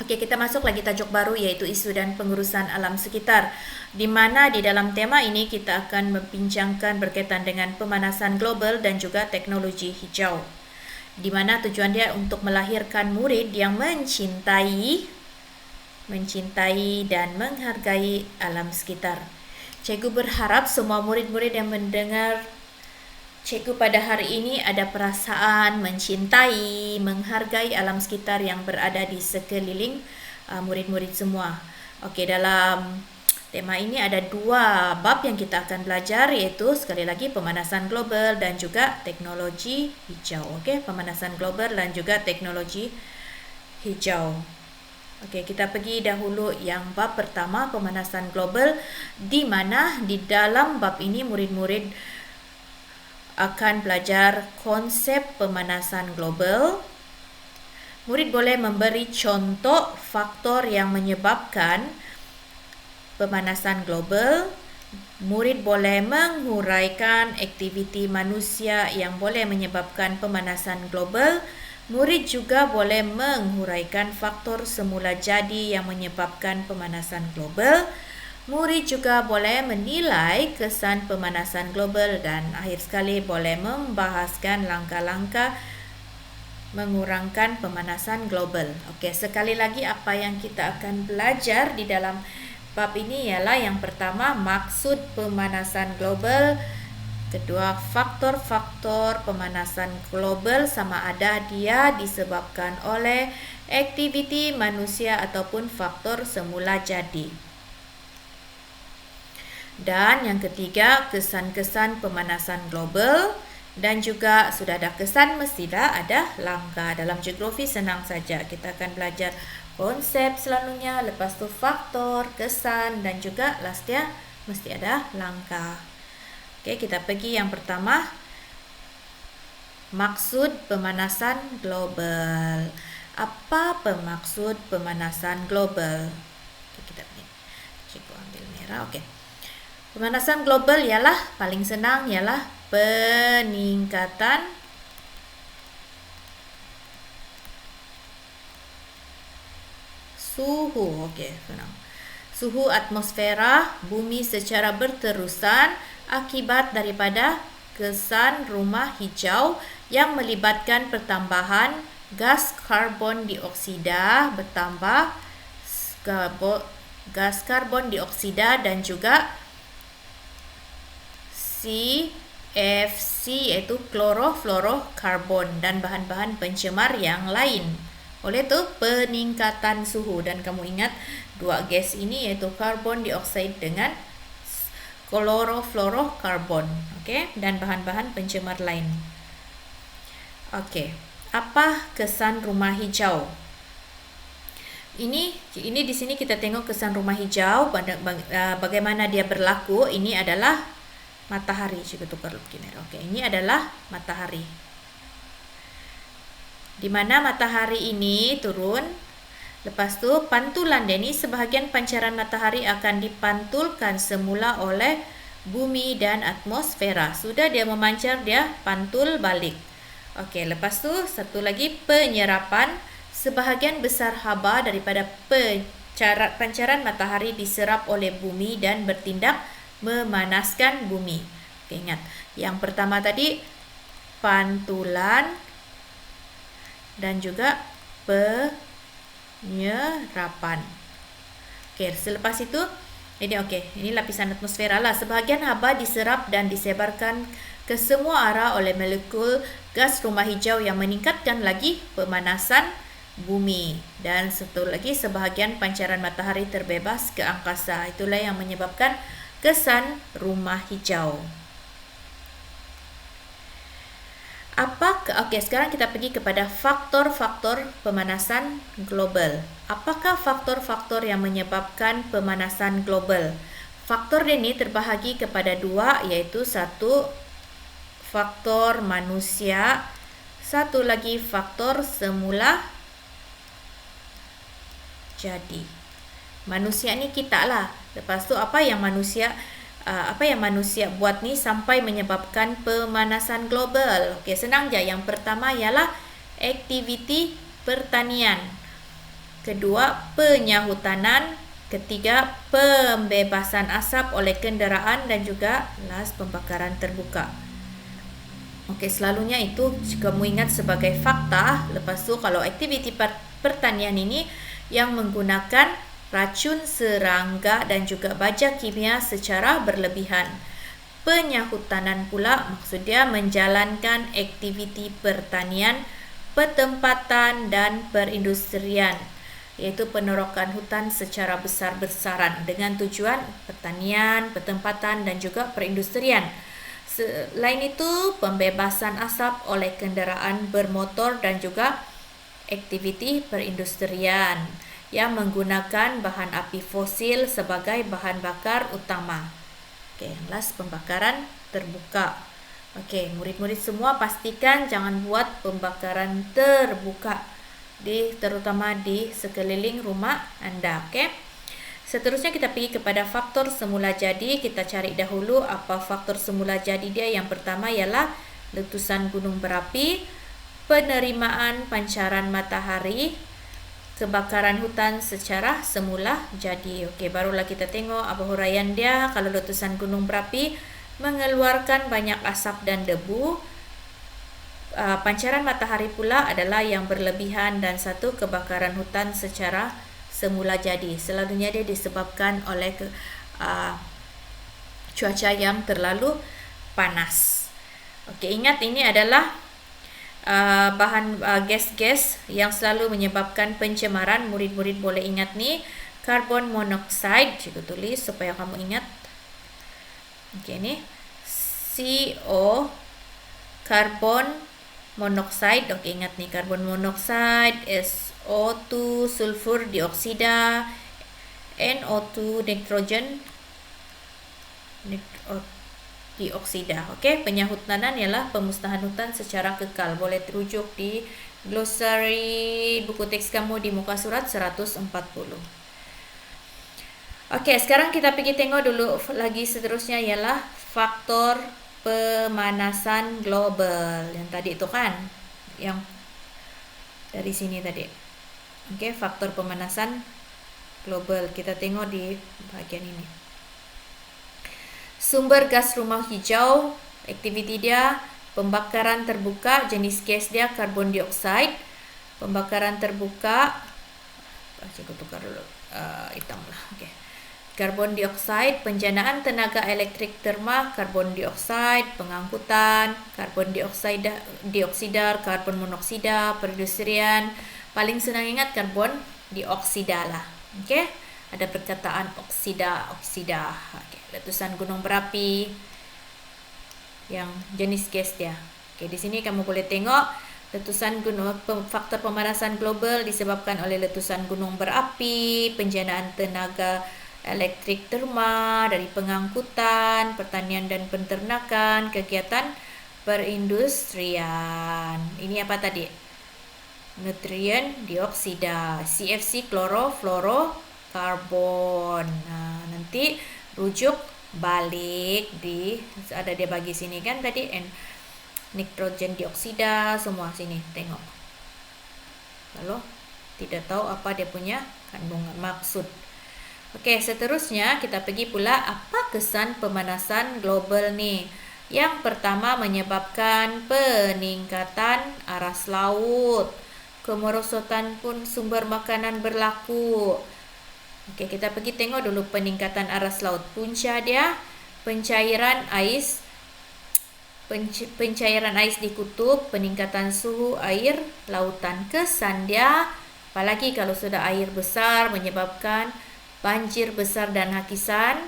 Okey, kita masuk lagi tajuk baru iaitu isu dan pengurusan alam sekitar, di mana di dalam tema ini kita akan membincangkan berkaitan dengan pemanasan global dan juga teknologi hijau, di mana tujuan dia untuk melahirkan murid yang mencintai dan menghargai alam sekitar. Cikgu berharap semua murid-murid yang mendengar cikgu pada hari ini ada perasaan mencintai, menghargai alam sekitar yang berada di sekeliling murid-murid semua. Okey, dalam tema ini ada 2 bab yang kita akan belajar, iaitu sekali lagi pemanasan global dan juga teknologi hijau. Okey, pemanasan global dan juga teknologi hijau. Okey, kita pergi dahulu yang bab pertama, pemanasan global, di mana di dalam bab ini murid-murid akan belajar konsep pemanasan global. Murid boleh memberi contoh faktor yang menyebabkan pemanasan global. Murid boleh menguraikan aktiviti manusia yang boleh menyebabkan pemanasan global. Murid juga boleh menguraikan faktor semula jadi yang menyebabkan pemanasan global. Murid juga boleh menilai kesan pemanasan global dan akhir sekali boleh membahaskan langkah-langkah mengurangkan pemanasan global. Okey, sekali lagi apa yang kita akan belajar di dalam bab ini ialah yang pertama, maksud pemanasan global. Kedua, faktor-faktor pemanasan global sama ada dia disebabkan oleh aktiviti manusia ataupun faktor semula jadi. Dan yang ketiga, kesan-kesan pemanasan global, dan juga sudah ada kesan mestilah ada langkah. Dalam geografi senang saja, kita akan belajar konsep selalunya, lepas tu faktor, kesan, dan juga lastnya mesti ada langkah. Okey, kita pergi yang pertama, maksud pemanasan global. Apa bermaksud pemanasan global? Okay, kita pergi. Cikgu ambil merah. Okey. Pemanasan global ialah, paling senang ialah peningkatan suhu. Okey, senang. Suhu atmosfera bumi secara berterusan akibat daripada kesan rumah hijau yang melibatkan pertambahan gas karbon dioksida bertambah, gas karbon dioksida dan juga CFC iaitu klorofluorokarbon dan bahan-bahan pencemar yang lain. Oleh itu, peningkatan suhu, dan kamu ingat dua gas ini iaitu karbon dioksida dengan klorofluorokarbon, okey, dan bahan-bahan pencemar lain. Okey, apa kesan rumah hijau? Ini di sini kita tengok kesan rumah hijau, bagaimana dia berlaku. Ini adalah matahari. Cikgu tukar kamera. Okey, ini adalah matahari. Di mana matahari ini turun, lepas tu pantulan dia ni, sebahagian pancaran matahari akan dipantulkan semula oleh bumi dan atmosfera. Sudah dia memancar, dia pantul balik. Okey, lepas tu satu lagi, penyerapan. Sebahagian besar haba daripada pancaran matahari diserap oleh bumi dan bertindak memanaskan bumi. Okay, ingat, yang pertama tadi pantulan dan juga penyerapan. Okay, selepas itu ini ini lapisan atmosfera lah. Sebahagian haba diserap dan disebarkan ke semua arah oleh molekul gas rumah hijau yang meningkatkan lagi pemanasan bumi. Dan satu lagi, sebahagian pancaran matahari terbebas ke angkasa. Itulah yang menyebabkan kesan rumah hijau. Okey, sekarang kita pergi kepada faktor-faktor pemanasan global. Apakah faktor-faktor yang menyebabkan pemanasan global? Faktor ini terbahagi kepada 2, iaitu satu faktor manusia, satu lagi faktor semula jadi. Manusia ni kita lah. Lepas tu apa yang manusia buat ni sampai menyebabkan pemanasan global? Okey, senang je. Yang pertama ialah aktiviti pertanian. Kedua, penyahutanan. Ketiga, pembebasan asap oleh kenderaan, dan juga last, pembakaran terbuka. Okey, selalunya itu kamu ingat sebagai fakta. Lepas tu kalau aktiviti pertanian ini yang menggunakan racun serangga dan juga baja kimia secara berlebihan. Penyahutanan pula maksud dia menjalankan aktiviti pertanian, pertempatan dan perindustrian, iaitu penerokan hutan secara besar-besaran dengan tujuan pertanian, pertempatan dan juga perindustrian. Selain itu, pembebasan asap oleh kenderaan bermotor dan juga aktiviti perindustrian yang menggunakan bahan api fosil sebagai bahan bakar utama. Okey, last, pembakaran terbuka. Okey, murid-murid semua pastikan jangan buat pembakaran terbuka terutama di sekeliling rumah anda. Okey. Seterusnya kita pergi kepada faktor semula jadi. Kita cari dahulu apa faktor semula jadi dia. Yang pertama ialah letusan gunung berapi, penerimaan pancaran matahari, kebakaran hutan secara semula jadi. Okey, barulah kita tengok apa huraian dia. Kalau letusan gunung berapi mengeluarkan banyak asap dan debu, pancaran matahari pula adalah yang berlebihan, dan satu, kebakaran hutan secara semula jadi. Selalunya dia disebabkan oleh cuaca yang terlalu panas. Okey, ingat ini adalah bahan gas-gas yang selalu menyebabkan pencemaran. Murid-murid boleh ingat ni, karbon monoksida. Cikgu tulis supaya kamu ingat. Okey, ni CO, karbon monoksida. Okey, ingat ni karbon monoksida, SO2 sulfur dioksida, NO2 nitrogen dioksida. Okey, penyahutanan ialah pemusnahan hutan secara kekal. Boleh terujuk di glosari buku teks kamu di muka surat 140. Okey, sekarang kita pergi tengok dulu lagi seterusnya ialah faktor pemanasan global. Yang tadi itu kan, yang dari sini tadi. Okey, faktor pemanasan global. Kita tengok di bahagian ini. Sumber gas rumah hijau, aktiviti dia pembakaran terbuka, jenis gas dia karbon dioksida. Pembakaran terbuka, cikgu tukar dulu hitam lah. Okey. Karbon dioksida, penjanaan tenaga elektrik terma, karbon dioksida, pengangkutan, karbon dioksida, karbon monoksida, perindustrian. Paling senang ingat karbon dioksida lah. Okey, ada perkataan oksida. Okey, letusan gunung berapi yang jenis gas dia. Okey, di sini kamu boleh tengok letusan gunung, faktor pemanasan global disebabkan oleh letusan gunung berapi, penjanaan tenaga elektrik terma, dari pengangkutan, pertanian dan penternakan, kegiatan perindustrian. Ini apa tadi? Nutrien dioksida, CFC klorofluorokarbon. Nanti rujuk balik ada dia bagi sini kan tadi, nitrogen dioksida, semua sini tengok. Kalau tidak tahu apa dia punya kandungan maksud. Okey, seterusnya kita pergi pula apa kesan pemanasan global ni. Yang pertama, menyebabkan peningkatan aras laut. Kemerosotan pun sumber makanan berlaku. Okey, kita pergi tengok dulu peningkatan aras laut. Punca dia pencairan ais di kutub, peningkatan suhu air lautan. Kesan dia, apalagi kalau sudah air besar, menyebabkan banjir besar dan hakisan,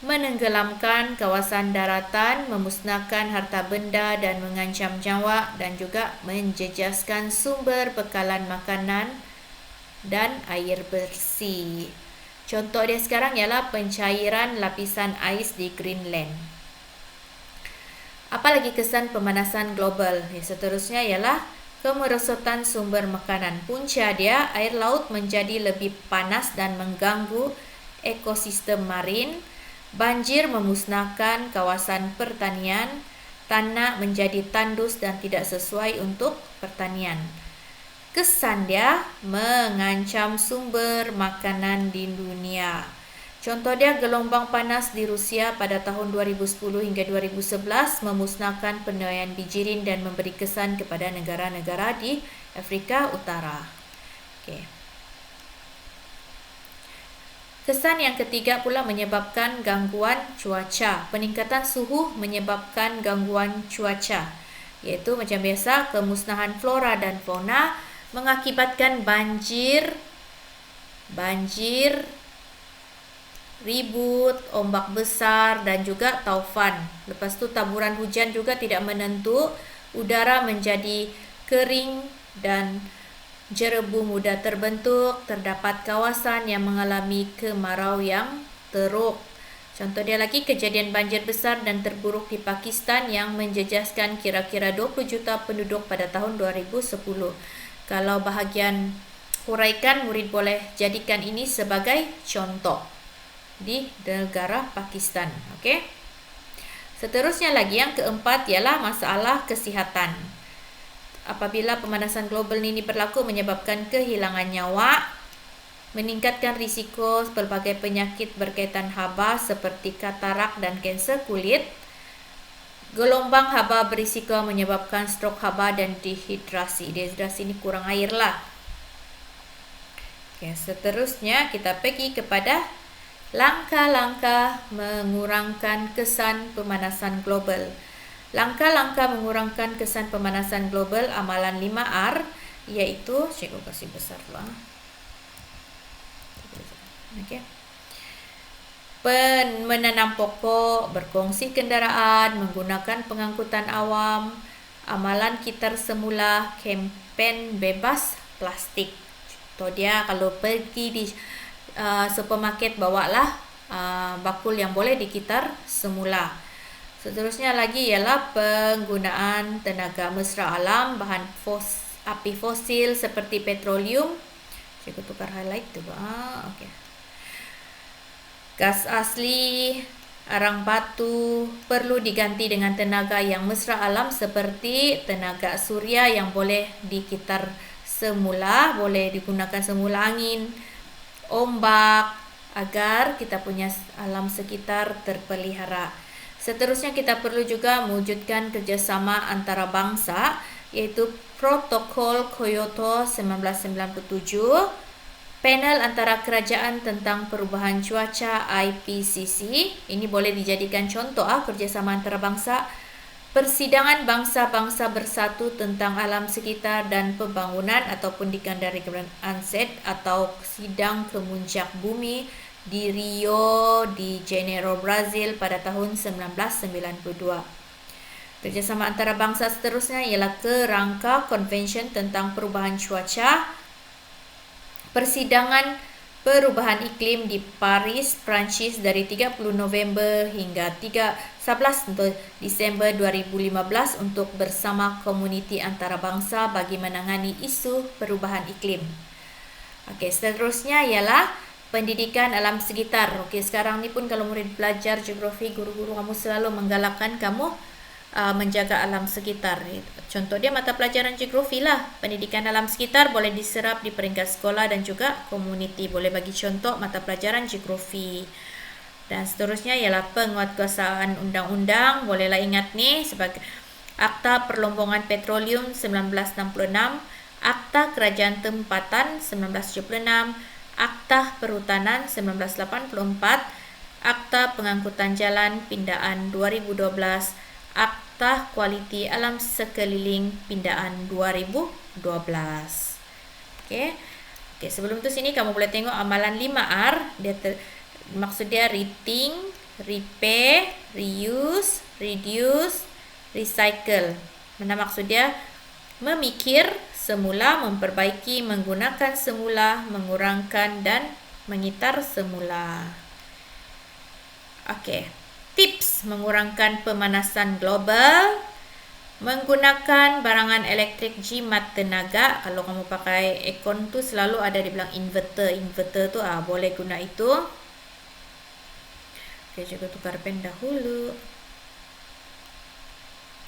menenggelamkan kawasan daratan, memusnahkan harta benda dan mengancam nyawa, dan juga menjejaskan sumber bekalan makanan dan air bersih. Contoh dia sekarang ialah pencairan lapisan ais di Greenland. Apalagi kesan pemanasan global? Seterusnya ialah kemerosotan sumber makanan. Punca dia, air laut menjadi lebih panas dan mengganggu ekosistem marin. Banjir memusnahkan kawasan pertanian. Tanah menjadi tandus dan tidak sesuai untuk pertanian. kesan dia mengancam sumber makanan di dunia. Contoh dia, gelombang panas di Rusia pada tahun 2010 hingga 2011 memusnahkan penilaian bijirin dan memberi kesan kepada negara-negara di Afrika Utara. Okey. Kesan yang ketiga pula menyebabkan gangguan cuaca. Peningkatan suhu menyebabkan gangguan cuaca, iaitu macam biasa kemusnahan flora dan fauna, mengakibatkan banjir, ribut, ombak besar dan juga taufan. Lepas tu taburan hujan juga tidak menentu, udara menjadi kering dan jerebu mudah terbentuk, terdapat kawasan yang mengalami kemarau yang teruk. Contoh dia lagi, kejadian banjir besar dan terburuk di Pakistan yang menjejaskan kira-kira 20 juta penduduk pada tahun 2010. Kalau bahagian huraikan, murid boleh jadikan ini sebagai contoh di negara Pakistan. Okey. Seterusnya lagi, yang keempat ialah masalah kesihatan. Apabila pemanasan global ini berlaku, menyebabkan kehilangan nyawa, meningkatkan risiko pelbagai penyakit berkaitan haba seperti katarak dan kanser kulit. Gelombang haba berisiko menyebabkan strok haba dan dehidrasi. Dehidrasi ini kurang air lah. Okay, seterusnya kita pergi kepada langkah-langkah mengurangkan kesan pemanasan global. Langkah-langkah mengurangkan kesan pemanasan global, amalan 5R, iaitu, cikgu kasih besar lah. Okay. Menanam pokok, berkongsi kenderaan, menggunakan pengangkutan awam, amalan kitar semula, kempen bebas plastik. Contoh dia, kalau pergi di supermarket, bawalah bakul yang boleh dikitar semula. Seterusnya lagi ialah penggunaan tenaga mesra alam, bahan api fosil seperti petroleum. Cikgu tukar highlight tu. Okay. Gas asli, arang batu perlu diganti dengan tenaga yang mesra alam seperti tenaga suria yang boleh dikitar semula, boleh digunakan semula, angin, ombak, agar kita punya alam sekitar terpelihara. Seterusnya kita perlu juga mewujudkan kerjasama antarabangsa, iaitu Protokol Kyoto 1997, panel antara kerajaan tentang perubahan cuaca IPCC. Ini boleh dijadikan contoh kerjasama antarabangsa. Persidangan bangsa-bangsa bersatu tentang alam sekitar dan pembangunan ataupun dikandari UNCED, atau sidang kemuncak bumi di Rio de Janeiro, Brazil pada tahun 1992. Kerjasama antarabangsa seterusnya ialah kerangka Convention tentang perubahan cuaca. Persidangan perubahan iklim di Paris, Perancis dari 30 November hingga 11 Disember 2015 untuk bersama komuniti antarabangsa bagi menangani isu perubahan iklim. Okey, seterusnya ialah pendidikan alam sekitar. Okey, sekarang ni pun kalau murid belajar geografi, guru-guru kamu selalu menggalakkan kamu menjaga alam sekitar. Contoh dia mata pelajaran geografi lah. Pendidikan alam sekitar boleh diserap di peringkat sekolah dan juga komuniti. Boleh bagi contoh mata pelajaran geografi. Dan seterusnya ialah penguatkuasaan undang-undang. Bolehlah ingat ni sebagai Akta Perlombongan Petroleum 1966, Akta Kerajaan Tempatan 1976, Akta Perhutanan 1984, Akta Pengangkutan Jalan Pindaan 2012, Akta Kualiti Alam Sekeliling Pindaan 2012. Okey. Okey, sebelum tu sini kamu boleh tengok amalan 5R. Maksud dia rethink, repair, reuse, reduce, recycle. Mana maksud dia? Memikir semula, memperbaiki, menggunakan semula, mengurangkan dan mengitar semula. Okey. Tips mengurangkan pemanasan global: menggunakan barangan elektrik jimat tenaga. Kalau kamu pakai aircon tu selalu ada di belakang inverter tu, boleh guna itu. Okey, juga tukar pen dahulu.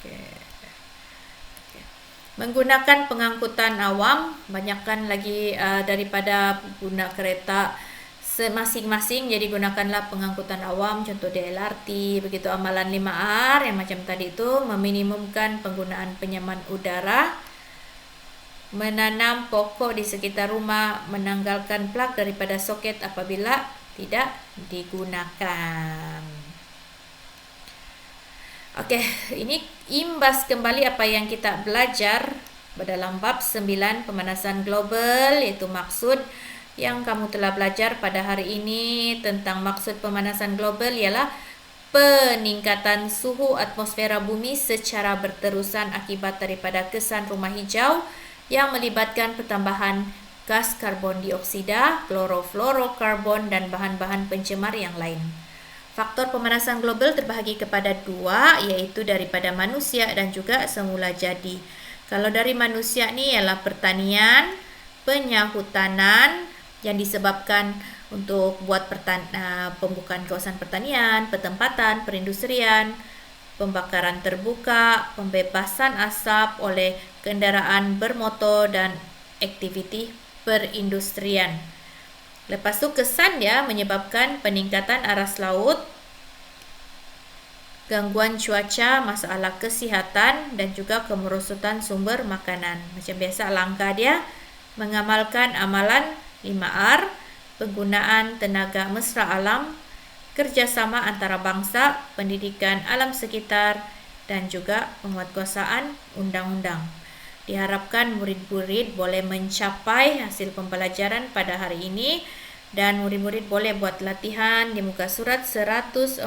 Okey. Menggunakan pengangkutan awam, banyakkan lagi daripada guna kereta masing-masing, jadi gunakanlah pengangkutan awam, contoh di LRT. Begitu amalan 5R yang macam tadi itu, meminimumkan penggunaan penyaman udara, menanam pokok di sekitar rumah, menanggalkan plug daripada soket apabila tidak digunakan. Okey, ini imbas kembali apa yang kita belajar dalam bab 9 pemanasan global, iaitu maksud yang kamu telah belajar pada hari ini. Tentang maksud pemanasan global ialah peningkatan suhu atmosfera bumi secara berterusan akibat daripada kesan rumah hijau yang melibatkan pertambahan gas karbon dioksida, klorofluorokarbon dan bahan-bahan pencemar yang lain. Faktor pemanasan global terbahagi kepada dua, iaitu daripada manusia dan juga semula jadi. Kalau dari manusia ni ialah pertanian, penyahutanan yang disebabkan untuk buat pembukaan kawasan pertanian, pertempatan, perindustrian, pembakaran terbuka, pembebasan asap oleh kenderaan bermotor dan aktiviti perindustrian. Lepas tu kesan dia menyebabkan peningkatan aras laut, gangguan cuaca, masalah kesihatan dan juga kemerosotan sumber makanan. Macam biasa langkah dia mengamalkan amalan 5R, penggunaan tenaga mesra alam, kerjasama antara bangsa, pendidikan alam sekitar dan juga penguatkuasaan undang-undang. Diharapkan murid-murid boleh mencapai hasil pembelajaran pada hari ini dan murid-murid boleh buat latihan di muka surat 147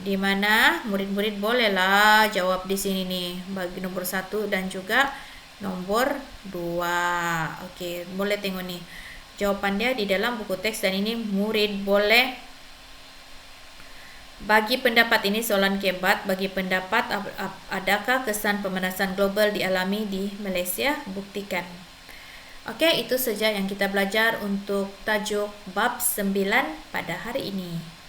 di mana murid-murid bolehlah jawab di sini nih bagi nombor 1 dan juga nombor 2. Okey, boleh tengok nih jawapan dia di dalam buku teks dan ini murid boleh bagi pendapat. Ini soalan keempat. Bagi pendapat, adakah kesan pemanasan global dialami di Malaysia? Buktikan. Okey, itu saja yang kita belajar untuk tajuk bab 9 pada hari ini.